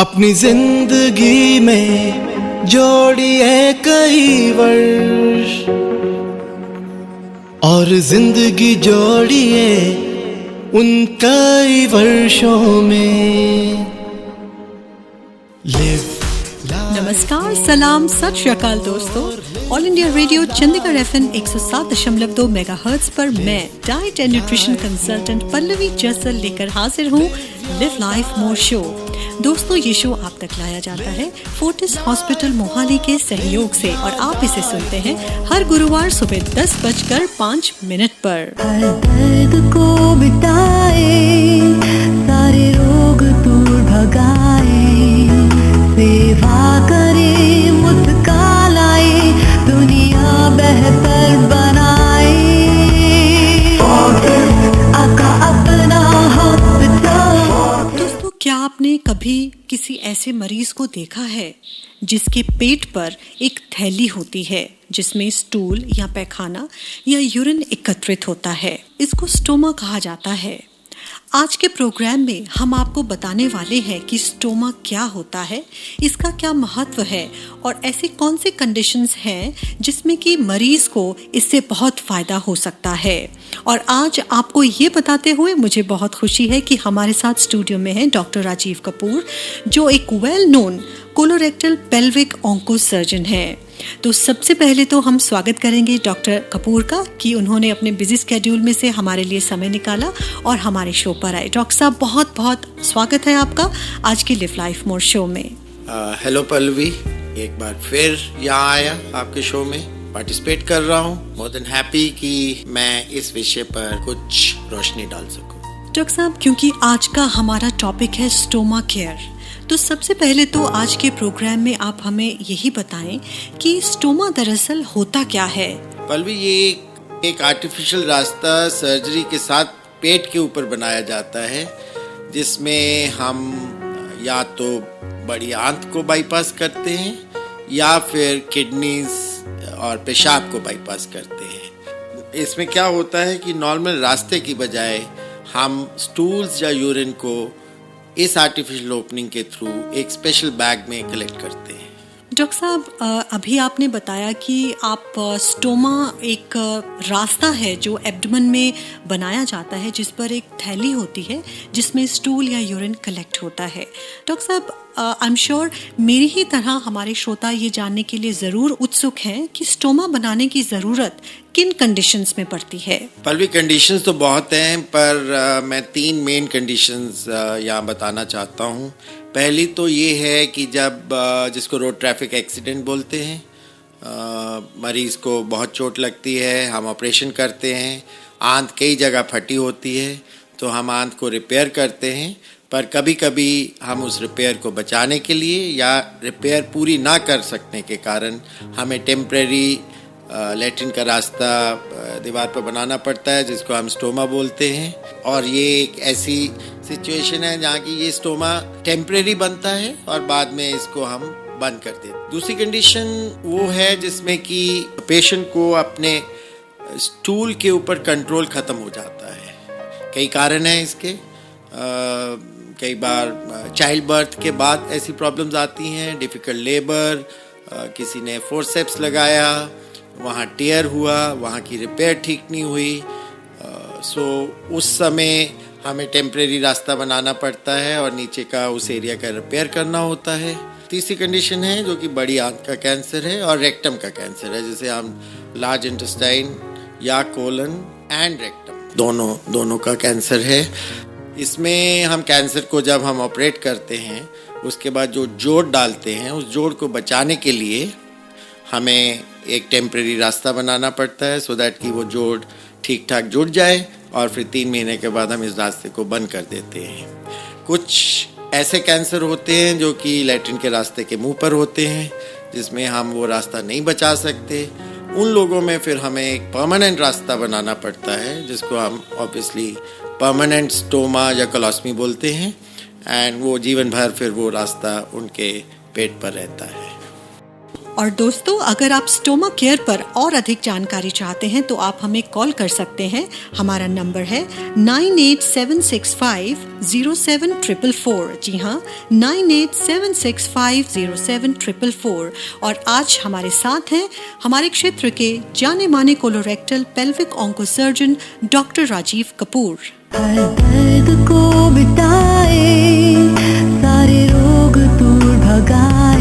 अपनी जिंदगी में जोड़िए कई वर्ष और जिंदगी जोड़िए उन कई वर्षों में। नमस्कार, सलाम, सत श्री अकाल दोस्तों। All India radio Chandigarh FM 107.2 megahertz पर मैं diet and nutrition consultant Pallavi Jaisal लेकर हाजिर हूँ लिव लाइफ मोर शो। दोस्तों, ये शो आप तक लाया जाता है फोर्टिस हॉस्पिटल मोहाली के सहयोग से और आप इसे सुनते हैं हर गुरुवार सुबह 10:05 पर। हर दर्द को मिटाए, सारे रोग दूर भगाए, सेवा करे मुस्कालाए, दुनिया बेहतर बनाए। आका अपना हॉस्पिटल। दोस्तों, क्या आपने कभी किसी ऐसे मरीज को देखा है जिसके पेट पर एक थैली होती है जिसमें स्टूल या पैखाना या यूरिन एकत्रित होता है? इसको स्टोमा कहा जाता है। आज के प्रोग्राम में हम आपको बताने वाले हैं कि स्टोमा क्या होता है, इसका क्या महत्व है और ऐसी कौन सी कंडीशंस हैं जिसमें कि मरीज को इससे बहुत फायदा हो सकता है। और आज आपको ये बताते हुए मुझे बहुत खुशी है कि हमारे साथ स्टूडियो में हैं डॉक्टर राजीव कपूर, जो एक well known colorectal pelvic onco surgeon है। तो सबसे पहले तो हम स्वागत करेंगे डॉक्टर कपूर का कि उन्होंने अपने बिजी स्केड्यूल में से हमारे लिए समय निकाला और हमारे शो पर आए। डॉक्टर साहब, बहुत बहुत स्वागत है आपका आज की लिव लाइफ मोर शो में। हेलो पल्लवी, एक बार फिर यहाँ आया आपके शो में पार्टिसिपेट कर रहा हूँ। मोर देन हैप्पी कि मैं इस विषय पर कुछ रोशनी डाल सकूँ। डॉक्टर साहब, क्योंकि आज का हमारा टॉपिक है स्टोमा केयर, तो सबसे पहले तो आज के प्रोग्राम में आप हमें यही बताएं कि स्टोमा दरअसल होता क्या है। पल्लवी, ये एक आर्टिफिशियल रास्ता सर्जरी के साथ पेट के ऊपर बनाया जाता है, जिसमें हम या तो बड़ी आंत को बाईपास करते हैं या फिर किडनीज और पेशाब को बाईपास करते हैं। इसमें क्या होता है कि नॉर्मल रास्ते की बजाय हम स्टूल्स या यूरिन को इस आर्टिफिशियल ओपनिंग के थ्रू एक स्पेशल बैग में कलेक्ट करते हैं। डॉक्टर साहब, अभी आपने बताया कि आप स्टोमा एक रास्ता है जो एब्डोमेन में बनाया जाता है, जिस पर एक थैली होती है जिसमें स्टूल या यूरिन कलेक्ट होता है। डॉक्टर साहब, आई एम श्योर मेरी ही तरह हमारे श्रोता ये जानने के लिए ज़रूर उत्सुक हैं कि स्टोमा बनाने की ज़रूरत किन कंडीशंस में पड़ती है। पल्लवी, कंडीशंस तो बहुत हैं, पर मैं 3 मेन कंडीशंस यहाँ बताना चाहता हूँ। पहली तो ये है कि जब जिसको रोड ट्रैफिक एक्सीडेंट बोलते हैं, मरीज़ को बहुत चोट लगती है, हम ऑपरेशन करते हैं, आंत कई जगह फटी होती है, तो हम आंत को रिपेयर करते हैं। पर कभी कभी हम उस रिपेयर को बचाने के लिए या रिपेयर पूरी ना कर सकने के कारण हमें टेम्परेरी लैट्रिन का रास्ता दीवार पर बनाना पड़ता है, जिसको हम स्टोमा बोलते हैं। और ये एक ऐसी सिचुएशन है जहाँ की ये स्टोमा टेम्परेरी बनता है और बाद में इसको हम बंद कर देते हैं। दूसरी कंडीशन वो है जिसमें कि पेशेंट को अपने स्टूल के ऊपर कंट्रोल ख़त्म हो जाता है। कई कारण हैं इसके। कई बार चाइल्ड बर्थ के बाद ऐसी प्रॉब्लम्स आती हैं, डिफ़िकल्ट लेबर, किसी ने फोर्सेप्स लगाया, वहाँ टेयर हुआ, वहाँ की रिपेयर ठीक नहीं हुई, सो उस समय हमें टेम्परेरी रास्ता बनाना पड़ता है और नीचे का उस एरिया का रिपेयर करना होता है। तीसरी कंडीशन है जो कि बड़ी आंत का कैंसर है और रेक्टम का कैंसर है, जिसे हम लार्ज इंटेस्टाइन या कोलन एंड रेक्टम दोनों का कैंसर है। इसमें हम कैंसर को जब हम ऑपरेट करते हैं, उसके बाद जो जोड़ डालते हैं, उस जोड़ को बचाने के लिए हमें एक टेम्परेरी रास्ता बनाना पड़ता है, सो दैट कि वो जोड़ ठीक ठाक जुड़ जाए और फिर 3 महीने के बाद हम इस रास्ते को बंद कर देते हैं। कुछ ऐसे कैंसर होते हैं जो कि लैट्रिन के रास्ते के मुंह पर होते हैं, जिसमें हम वो रास्ता नहीं बचा सकते। उन लोगों में फिर हमें एक परमानेंट रास्ता बनाना पड़ता है, जिसको हम ऑब्वियसली परमानेंट स्टोमा या कोलोस्टमी बोलते हैं, एंड वो जीवन भर फिर वो रास्ता उनके पेट पर रहता है। और दोस्तों, अगर आप स्टोमा केयर पर और अधिक जानकारी चाहते हैं तो आप हमें कॉल कर सकते हैं। हमारा नंबर है 9876507444। जी हाँ, 9876507444। और आज हमारे साथ हैं हमारे क्षेत्र के जाने माने colorectal pelvic oncosurgeon doctor Rajiv Kapoor. हर दर्द को मिटाए, सारे रोग दूर भगाए,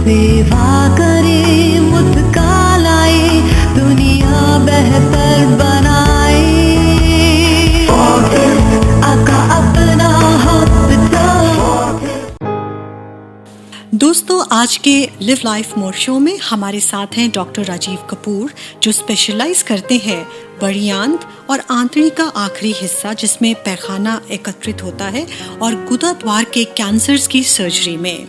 सेवा करे मुस्कालाए, दुनिया बेहतर बनाए। आका अपना हॉस्पिटल। दोस्तों, आज के लिव लाइफ मोर शो में हमारे साथ हैं डॉक्टर राजीव कपूर, जो स्पेशलाइज करते हैं बड़ी आंत और आंतड़ी का आखिरी हिस्सा जिसमें पैखाना एकत्रित होता है और गुदा द्वार के कैंसर्स की सर्जरी में।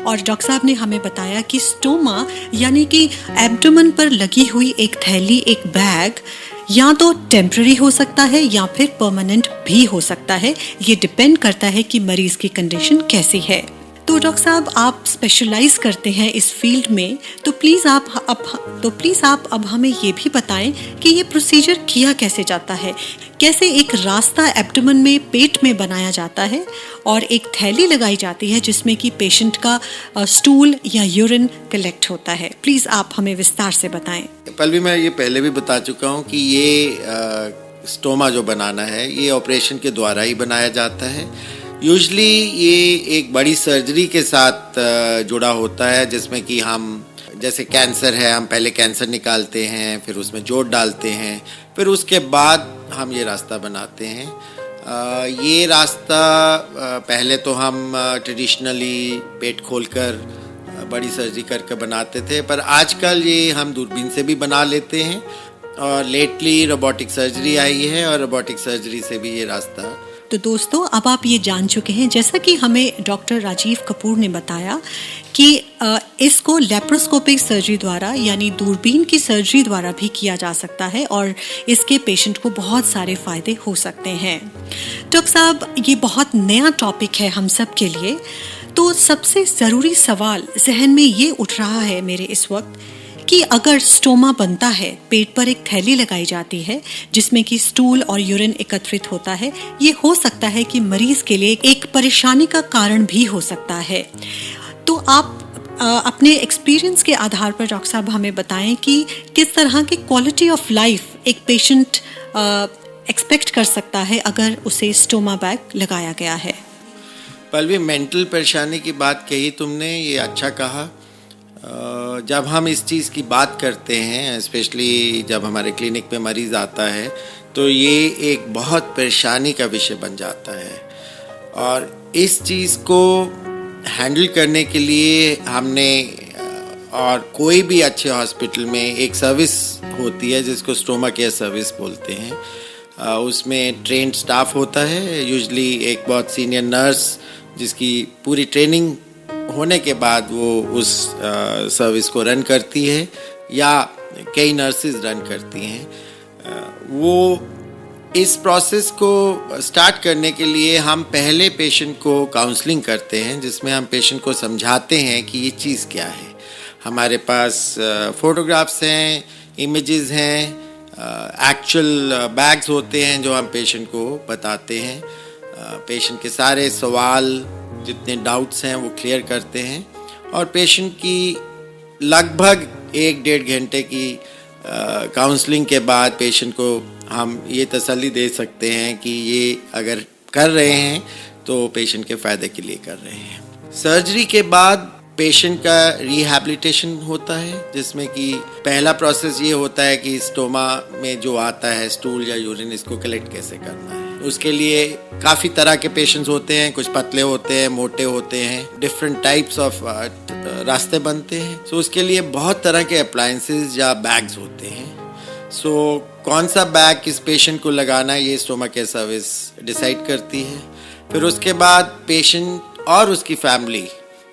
और डॉक्टर साहब ने हमें बताया कि स्टोमा यानी कि एब्डोमेन पर लगी हुई एक थैली, एक बैग, या तो टेम्पररी हो सकता है या फिर परमानेंट भी हो सकता है। ये डिपेंड करता है कि मरीज की कंडीशन कैसी है। तो डॉक्टर साहब, आप स्पेशलाइज करते हैं इस फील्ड में, तो प्लीज़ आप अब हमें ये भी बताएं कि ये प्रोसीजर किया कैसे जाता है, कैसे एक रास्ता एब्डोमेन में, पेट में बनाया जाता है और एक थैली लगाई जाती है जिसमें कि पेशेंट का स्टूल या यूरिन कलेक्ट होता है। प्लीज़ आप हमें विस्तार से बताएं। पल्लवी, मैं ये पहले भी बता चुका हूँ कि ये स्टोमा जो बनाना है ये ऑपरेशन के द्वारा ही बनाया जाता है। यूजली ये एक बड़ी सर्जरी के साथ जुड़ा होता है, जिसमें कि हम, जैसे कैंसर है, हम पहले कैंसर निकालते हैं, फिर उसमें जोड़ डालते हैं, फिर उसके बाद हम ये रास्ता बनाते हैं। ये रास्ता पहले तो हम ट्रेडिशनली पेट खोलकर बड़ी सर्जरी करके बनाते थे, पर आजकल ये हम दूरबीन से भी बना लेते हैं और लेटली रोबोटिक सर्जरी आई है और रोबोटिक सर्जरी से भी ये रास्ता। तो दोस्तों, अब आप ये जान चुके हैं, जैसा कि हमें डॉक्टर राजीव कपूर ने बताया कि इसको लेप्रोस्कोपिक सर्जरी द्वारा यानी दूरबीन की सर्जरी द्वारा भी किया जा सकता है और इसके पेशेंट को बहुत सारे फायदे हो सकते हैं। डॉक्टर साहब, ये बहुत नया टॉपिक है हम सब के लिए, तो सबसे ज़रूरी सवाल जहन में ये उठ रहा है मेरे इस वक्त कि अगर स्टोमा बनता है, पेट पर एक थैली लगाई जाती है जिसमें कि स्टूल और यूरिन एकत्रित होता है, ये हो सकता है कि मरीज के लिए एक परेशानी का कारण भी हो सकता है। तो आप अपने एक्सपीरियंस के आधार पर डॉक्टर साहब हमें बताएं कि किस तरह की क्वालिटी ऑफ लाइफ एक पेशेंट एक्सपेक्ट कर सकता है अगर उसे स्टोमा बैग लगाया गया है। पल्लवी, मेंटल परेशानी की बात कही तुमने, ये अच्छा कहा। जब हम इस चीज़ की बात करते हैं, स्पेशली जब हमारे क्लिनिक पे मरीज़ आता है, तो ये एक बहुत परेशानी का विषय बन जाता है। और इस चीज़ को हैंडल करने के लिए हमने, और कोई भी अच्छे हॉस्पिटल में एक सर्विस होती है जिसको स्टोमा केयर सर्विस बोलते हैं, उसमें ट्रेंड स्टाफ होता है, यूजली एक बहुत सीनियर नर्स जिसकी पूरी ट्रेनिंग होने के बाद वो उस सर्विस को रन करती है, या कई नर्सेज रन करती हैं। वो इस प्रोसेस को स्टार्ट करने के लिए हम पहले पेशेंट को काउंसलिंग करते हैं, जिसमें हम पेशेंट को समझाते हैं कि ये चीज़ क्या है। हमारे पास फोटोग्राफ्स हैं, इमेजेस हैं, एक्चुअल बैग्स होते हैं जो हम पेशेंट को बताते हैं। पेशेंट के सारे सवाल, जितने डाउट्स हैं वो क्लियर करते हैं और पेशेंट की लगभग 1-1.5 घंटे की काउंसलिंग के बाद पेशेंट को हम ये तसल्ली दे सकते हैं कि ये अगर कर रहे हैं तो पेशेंट के फ़ायदे के लिए कर रहे हैं। सर्जरी के बाद पेशेंट का रिहैबिलिटेशन होता है, जिसमें कि पहला प्रोसेस ये होता है कि स्टोमा में जो आता है स्टूल या यूरिन, इसको कलेक्ट कैसे करना है। उसके लिए काफ़ी तरह के पेशेंट्स होते हैं, कुछ पतले होते हैं, मोटे होते हैं, डिफरेंट टाइप्स ऑफ रास्ते बनते हैं। सो उसके लिए बहुत तरह के अप्लायंसेस या बैग्स होते हैं। सो कौन सा बैग किस पेशेंट को लगाना है, ये स्टोमा केयर सर्विस डिसाइड करती है। फिर उसके बाद पेशेंट और उसकी फैमिली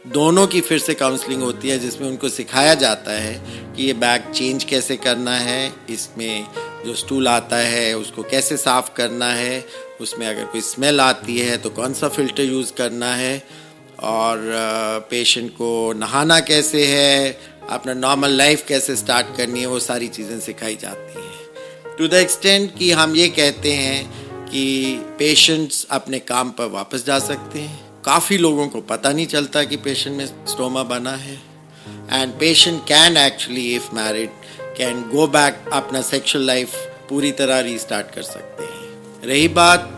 दोनों की फिर से काउंसलिंग होती है, जिसमें उनको सिखाया जाता है कि ये बैग चेंज कैसे करना है, इसमें जो स्टूल आता है उसको कैसे साफ़ करना है, उसमें अगर कोई स्मेल आती है तो कौन सा फ़िल्टर यूज़ करना है, और पेशेंट को नहाना कैसे है, अपना नॉर्मल लाइफ कैसे स्टार्ट करनी है, वो सारी चीज़ें सिखाई जाती हैं। टू द एक्सटेंट कि हम ये कहते हैं कि पेशेंट्स अपने काम पर वापस जा सकते हैं। काफ़ी लोगों को पता नहीं चलता कि पेशेंट में स्टोमा बना है, and patient can actually if married can go back, अपना सेक्सुअल लाइफ पूरी तरह रीस्टार्ट कर सकते हैं। रही बात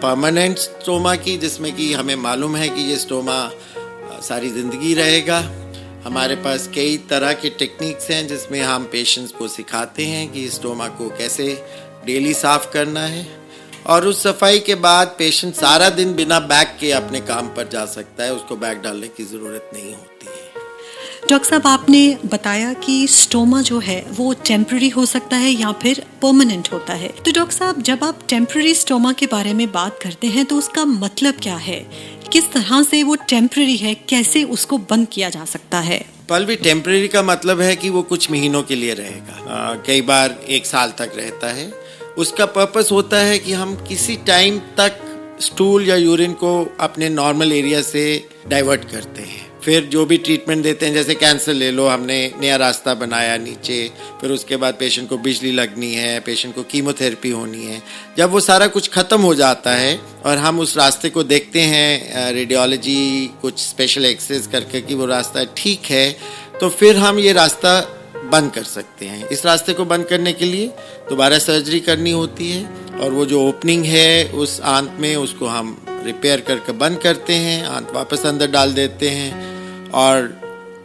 परमानेंट स्टोमा की, जिसमें कि हमें मालूम है कि ये स्टोमा सारी ज़िंदगी रहेगा, हमारे पास कई तरह के टेक्निक्स हैं जिसमें हम पेशेंट्स को सिखाते हैं कि स्टोमा को कैसे डेली साफ़ करना है, और उस सफाई के बाद पेशेंट सारा दिन बिना बैग के अपने काम पर जा सकता है, उसको बैग डालने की ज़रूरत नहीं होती है। डॉक्टर साहब, आपने बताया कि स्टोमा जो है वो टेम्पररी हो सकता है या फिर परमानेंट होता है। तो डॉक्टर साहब, जब आप टेम्पररी स्टोमा के बारे में बात करते हैं तो उसका मतलब क्या है? किस तरह से वो टेम्पररी है, कैसे उसको बंद किया जा सकता है? पल्वी, टेम्पररी का मतलब है कि वो कुछ महीनों के लिए रहेगा, कई बार 1 साल तक रहता है। उसका पर्पस होता है कि हम किसी टाइम तक स्टूल या यूरिन को अपने नॉर्मल एरिया से डाइवर्ट करते हैं, फिर जो भी ट्रीटमेंट देते हैं, जैसे कैंसर ले लो, हमने नया रास्ता बनाया नीचे, फिर उसके बाद पेशेंट को बिजली लगनी है, पेशेंट को कीमोथेरेपी होनी है। जब वो सारा कुछ ख़त्म हो जाता है और हम उस रास्ते को देखते हैं रेडियोलॉजी कुछ स्पेशल एक्सरेज करके कि वो रास्ता ठीक है, तो फिर हम ये रास्ता बंद कर सकते हैं। इस रास्ते को बंद करने के लिए दोबारा सर्जरी करनी होती है, और वो जो ओपनिंग है उस आंत में, उसको हम रिपेयर करके बंद करते हैं, आंत वापस अंदर डाल देते हैं, और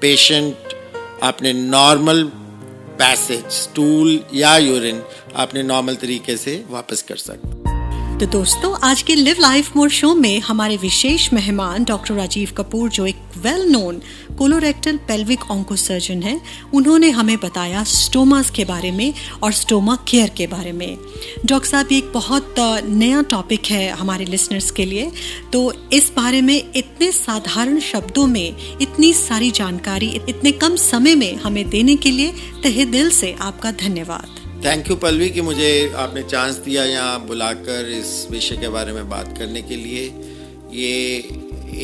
पेशेंट अपने नॉर्मल पैसेज, स्टूल या यूरिन अपने नॉर्मल तरीके से वापस कर सकते हैं। तो दोस्तों, आज के लिव लाइफ मोर शो में हमारे विशेष मेहमान डॉक्टर राजीव कपूर, जो एक well known colorectal pelvic oncosurgeon हैं, उन्होंने हमें बताया स्टोमास के बारे में और स्टोमा केयर के बारे में। डॉक्टर साहब, ये एक बहुत नया टॉपिक है हमारे लिसनर्स के लिए, तो इस बारे में इतने साधारण शब्दों में इतनी सारी जानकारी इतने कम समय में हमें देने के लिए तहे दिल से आपका धन्यवाद। थैंक यू पल्लवी कि मुझे आपने चांस दिया यहाँ बुलाकर इस विषय के बारे में बात करने के लिए। ये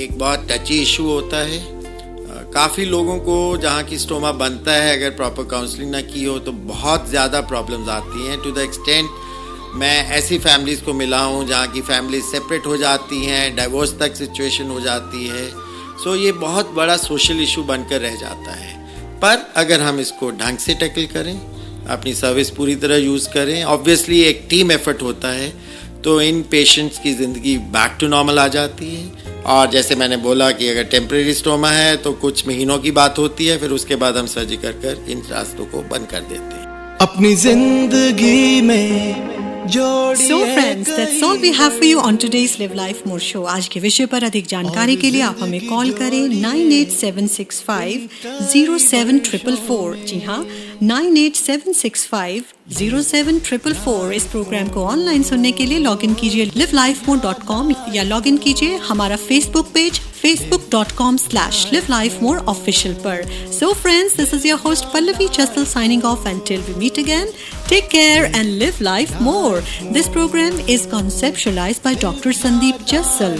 एक बहुत टची इशू होता है। काफ़ी लोगों को जहाँ की स्टोमा बनता है, अगर प्रॉपर काउंसलिंग ना की हो तो बहुत ज़्यादा प्रॉब्लम्स आती हैं। टू द एक्सटेंट मैं ऐसी फैमिलीज़ को मिला हूँ जहाँ की फैमिली सेपरेट हो जाती हैं, डाइवोर्स तक सिचुएशन हो जाती है। सो ये बहुत बड़ा सोशल इशू बनकर रह जाता है। पर अगर हम इसको ढंग से टैकल करें, अपनी सर्विस पूरी तरह यूज़ करें, ऑब्वियसली एक टीम एफर्ट होता है, तो इन पेशेंट्स की ज़िंदगी बैक टू नॉर्मल आ जाती है। और जैसे मैंने बोला कि अगर टेम्परेरी स्टोमा है तो कुछ महीनों की बात होती है, फिर उसके बाद हम सर्जरी कर इन रास्तों को बंद कर देते हैं। अपनी जिंदगी में So friends, that's all we have for you on today's Live Life More show. आज के विषय पर अधिक जानकारी के लिए आप हमें कॉल करें 9876507444। जी हाँ, 9876507444। इस प्रोग्राम को ऑनलाइन सुनने के लिए लॉग इन कीजिए livelifemore.com या लॉग इन कीजिए हमारा फेसबुक पेज facebook.com/livelifemoreofficial पर। So friends, this is your host Pallavi Chassal signing off until we meet again. Take care and live life more. This program is conceptualized by Dr. Sandeep Chassal.